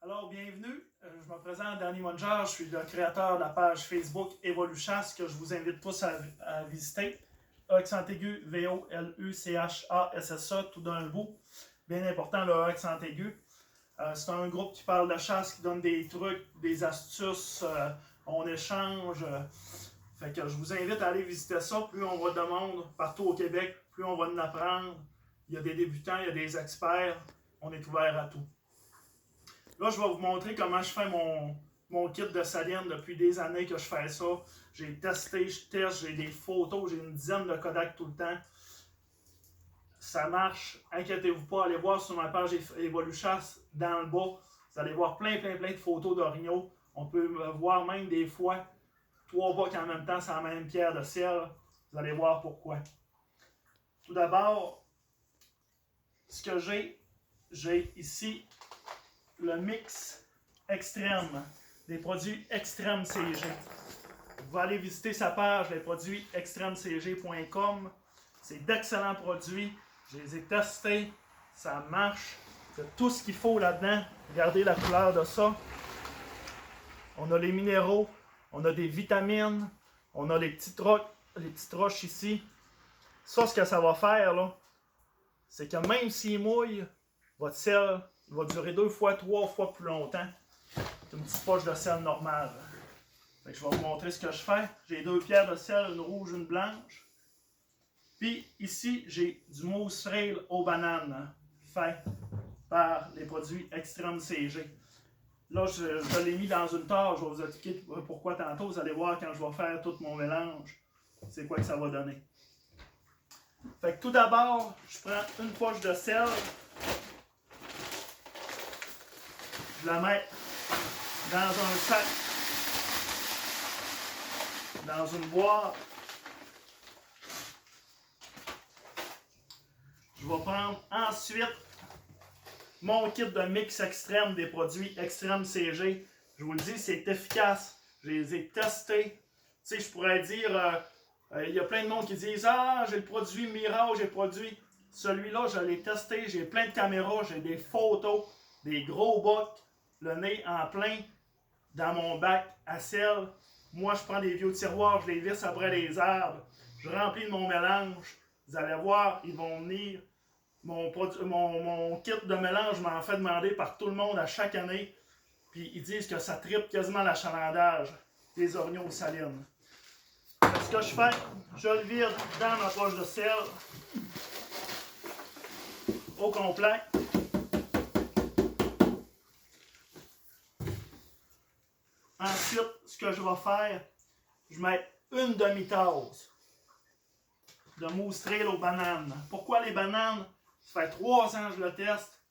Alors, bienvenue. Je me présente Danny Munger. Je suis le créateur de la page Facebook Evoluchasse que je vous invite tous à visiter. Accent aigu, V-O-L-U-C-H-A-S-S-A, tout d'un bout. Bien important, le accent aigu. C'est un groupe qui parle de chasse, qui donne des trucs, des astuces. On échange. Fait que je vous invite à aller visiter ça. Plus on va de monde partout au Québec, plus on va en apprendre. Il y a des débutants, il y a des experts. On est ouvert à tout. Là, je vais vous montrer comment je fais mon kit de saline depuis des années que je fais ça. J'ai testé, je teste, j'ai des photos, j'ai une dizaine de Kodak tout le temps. Ça marche, inquiétez-vous pas, allez voir sur ma page Evoluchasse dans le bas. Vous allez voir plein de photos d'orignaux. On peut voir même des fois 3 bocs en même temps sur la même pierre de ciel. Vous allez voir pourquoi. Tout d'abord, ce que j'ai ici le mix extrême, des produits extrême CG. Vous allez visiter sa page, les produits extrêmecg.com. C'est d'excellents produits. Je les ai testés. Ça marche. Il y a tout ce qu'il faut là-dedans. Regardez la couleur de ça. On a les minéraux. On a des vitamines. On a les petites roches ici. Ça, ce que ça va faire, là, c'est que même s'il mouille, votre sel il va durer 2 fois, 3 fois plus longtemps. C'est une petite poche de sel normale. Fait que je vais vous montrer ce que je fais. J'ai 2 pierres de sel, une rouge, une blanche. Puis ici, j'ai du mousse trail aux bananes fait par les produits Extreme CG. Là, je l'ai mis dans une tasse. Je vais vous expliquer pourquoi tantôt. Vous allez voir quand je vais faire tout mon mélange. C'est quoi que ça va donner. Fait que tout d'abord, je prends une poche de sel. Je la mets dans un sac, dans une boîte. Je vais prendre ensuite mon kit de mix extrême des produits Extrême CG. Je vous le dis, c'est efficace. Je les ai testés. Tu sais, je pourrais dire, il y a plein de monde qui disent « Ah, j'ai le produit Mirage, j'ai le produit... » Celui-là, je l'ai testé. J'ai plein de caméras, j'ai des photos, des gros bocs. Le nez en plein dans mon bac à sel. Moi, je prends des vieux tiroirs, je les visse après les arbres. Je remplis de mon mélange. Vous allez voir, ils vont venir. Mon kit de mélange m'en fait demander par tout le monde à chaque année. Puis ils disent que ça triple quasiment l'achalandage des oignons salines. Ce que je fais, je le vide dans ma poche de sel au complet. Ensuite, ce que je vais faire, je mets une demi-tasse de mousse trail aux bananes. Pourquoi les bananes? Ça fait 3 ans que je le teste.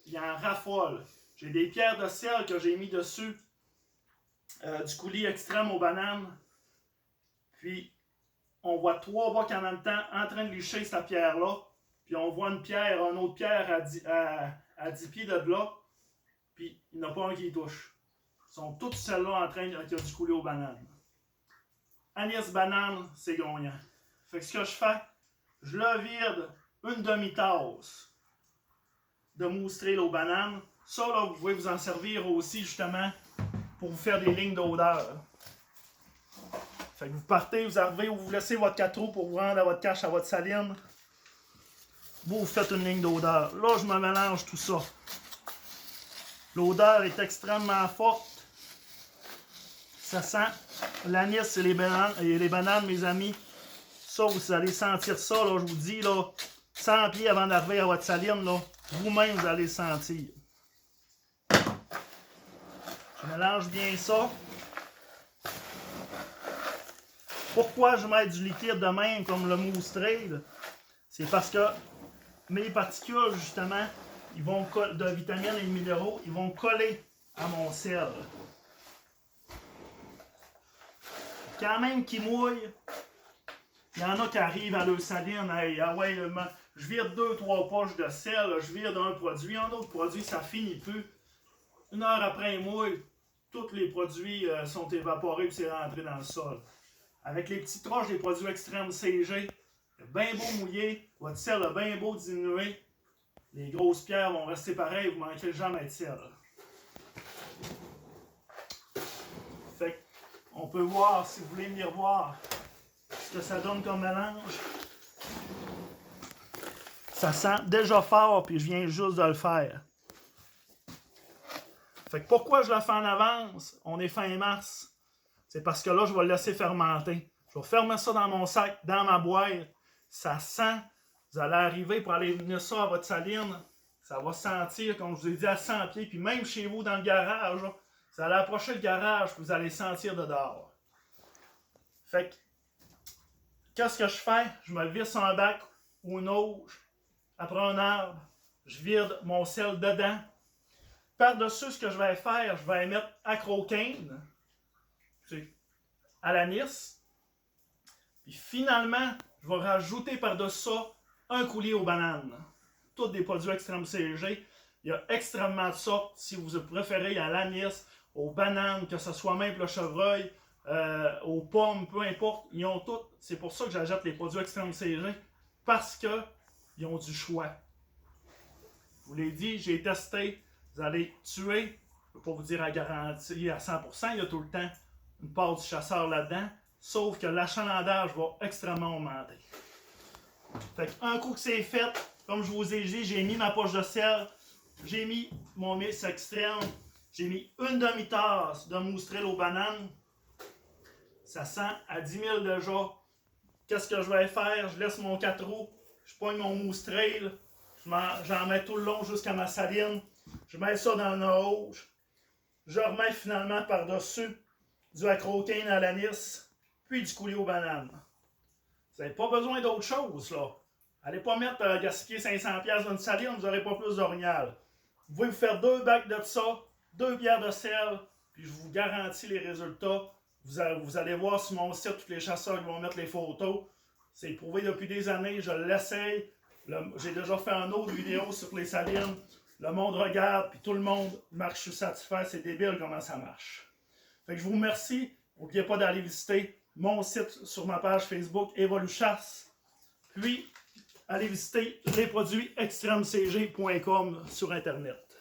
Il en raffole. J'ai des pierres de sel que j'ai mis dessus. Du coulis extrême aux bananes. Puis, on voit 3 bocs en même temps en train de licher cette pierre-là. Puis, on voit une autre pierre à 10 pieds de là. Puis, il n'y en a pas un qui y touche. Ils sont toutes celles-là en train de du coulis aux bananes. Agnès banane, c'est gagnant. Fait que ce que je fais, je le vide une demi-tasse de mousse trail aux bananes. Ça, là, vous pouvez vous en servir aussi, justement, pour vous faire des lignes d'odeur. Fait que vous partez, vous arrivez ou vous laissez votre 4 roues pour vous rendre à votre cache, à votre saline. Vous faites une ligne d'odeur. Là, je me mélange tout ça. L'odeur est extrêmement forte. Ça sent l'anis et les bananes, mes amis. Ça, vous allez sentir ça, là, je vous dis, là, 100 pieds avant d'arriver à votre saline, là, vous-même, vous allez le sentir. Je mélange bien ça. Pourquoi je mets du liquide de même, comme le mousse trail? C'est parce que mes particules, justement, ils vont de vitamines et de minéraux, ils vont coller à mon sel. Quand même qu'il mouille, il y en a qui arrivent à leur saline, hey, ah ouais, je vire 2-3 poches de sel, je vire un produit, un autre produit, ça finit plus. 1 heure après il mouille, tous les produits sont évaporés et c'est rentré dans le sol. Avec les petites roches des produits extrêmes CG, bien beau mouillé, votre sel a bien beau diminuer, les grosses pierres vont rester pareilles, vous ne manquerez jamais de sel. On peut voir, si vous voulez venir voir, ce que ça donne comme mélange. Ça sent déjà fort, puis je viens juste de le faire. Fait que pourquoi je le fais en avance? On est fin mars. C'est parce que là, je vais le laisser fermenter. Je vais fermer ça dans mon sac, dans ma boîte. Ça sent. Vous allez arriver pour aller venir ça à votre saline. Ça va sentir, comme je vous ai dit, à 100 pieds. Puis même chez vous, dans le garage, là, vous allez approcher le garage, puis vous allez sentir de dehors. Fait que, qu'est-ce que je fais? Je me visse un bac ou une auge. Après un arbre, je vide mon sel dedans. Par-dessus, ce que je vais faire, je vais mettre acrocaine à l'anis. Puis finalement, je vais rajouter par-dessus ça un coulis aux bananes. Tous des produits extrême CG. Il y a extrêmement de sortes. Si vous préférez, il y a l'anis, aux bananes, que ce soit même le chevreuil, aux pommes, peu importe. Ils ont tout. C'est pour ça que j'achète les produits extrême CG. Parce qu'ils ont du choix. Je vous l'ai dit, j'ai testé. Vous allez tuer. Je ne peux pas vous dire à garantie à 100%. Il y a tout le temps une part du chasseur là-dedans. Sauf que l'achalandage va extrêmement augmenter. Fait qu'un coup que c'est fait, comme je vous ai dit, j'ai mis ma poche de sel, j'ai mis mon mix extrême, j'ai mis une demi-tasse de moustrel aux bananes. Ça sent à 10 000 déjà. Qu'est-ce que je vais faire? Je laisse mon 4 roues, je pogne mon moustrel, j'en mets tout le long jusqu'à ma saline, je mets ça dans une auge, je remets finalement par-dessus du acrocaine à l'anis, puis du coulis aux bananes. Vous n'avez pas besoin d'autre chose, là. Allez pas mettre gaspiller 500$ dans une saline, vous n'aurez pas plus d'orignal. Vous pouvez vous faire 2 bacs de ça, 2 bières de sel, puis je vous garantis les résultats. Vous allez voir sur mon site, tous les chasseurs qui vont mettre les photos. C'est prouvé depuis des années, je l'essaye. J'ai déjà fait une autre vidéo sur les salines. Le monde regarde, puis tout le monde marche, je suis satisfait. C'est débile comment ça marche. Fait que je vous remercie. N'oubliez pas d'aller visiter mon site sur ma page Facebook Evoluchasse. Puis, allez visiter les produits extremecg.com sur Internet.